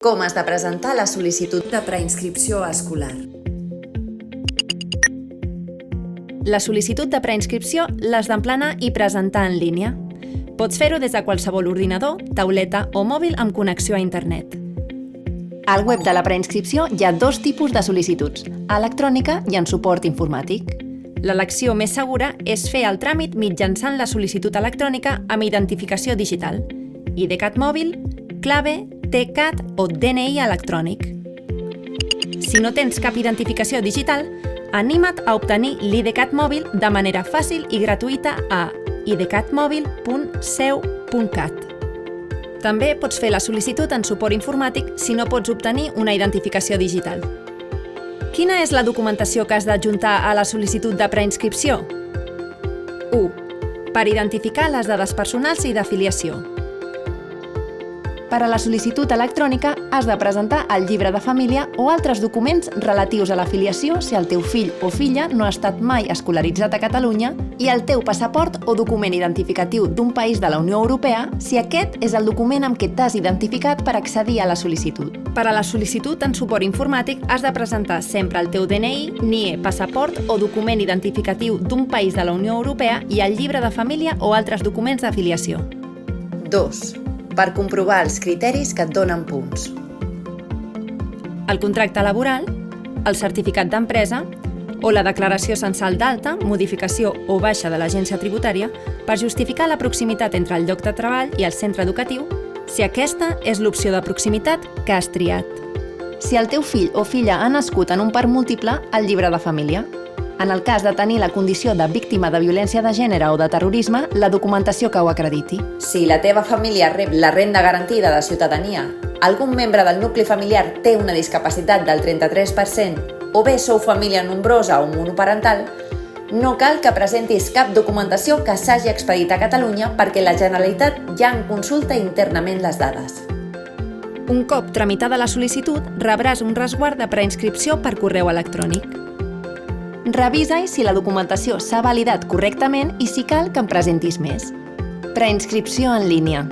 Com has de presentar la sol·licitud de preinscripció escolar? La sol·licitud de preinscripció l'has d'emplenar i presentar en línia. Pots fer-ho des de qualsevol ordinador, tauleta o mòbil amb connexió a internet. Al web de la preinscripció hi ha dos tipus de sol·licituds, electrònica i en suport informàtic. L'elecció més segura és fer el tràmit mitjançant la sol·licitud electrònica amb identificació digital, IDCAT mòbil, clave, TCAT o DNI electrònic. Si no tens cap identificació digital, anima't a obtenir l'IDCAT mòbil de manera fàcil i gratuïta a idcatmobil.seu.cat. També pots fer la sol·licitud en suport informàtic si no pots obtenir una identificació digital. Quina és la documentació que has d'adjuntar a la sol·licitud de preinscripció? 1. Per identificar les dades personals i d'afiliació. Per a la sol·licitud electrònica has de presentar el llibre de família o altres documents relatius a l'afiliació si el teu fill o filla no ha estat mai escolaritzat a Catalunya i el teu passaport o document identificatiu d'un país de la Unió Europea si aquest és el document amb què t'has identificat per accedir a la sol·licitud. Per a la sol·licitud en suport informàtic has de presentar sempre el teu DNI, NIE, passaport o document identificatiu d'un país de la Unió Europea i el llibre de família o altres documents d'afiliació. 2. Per comprovar els criteris que et donen punts. El contracte laboral, el certificat d'empresa o la declaració censal d'alta, modificació o baixa de l'agència tributària per justificar la proximitat entre el lloc de treball i el centre educatiu si aquesta és l'opció de proximitat que has triat. Si el teu fill o filla ha nascut en un part múltiple, el llibre de família. En el cas de tenir la condició de víctima de violència de gènere o de terrorisme, la documentació que ho acrediti. Si la teva família rep la renda garantida de ciutadania, algun membre del nucli familiar té una discapacitat del 33% o bé sou família nombrosa o monoparental, no cal que presentis cap documentació que s'hagi expedit a Catalunya perquè la Generalitat ja en consulta internament les dades. Un cop tramitada la sol·licitud, rebràs un resguard de preinscripció per correu electrònic. Revisa si la documentació s'ha validat correctament i si cal que en presentis més. Preinscripció en línia.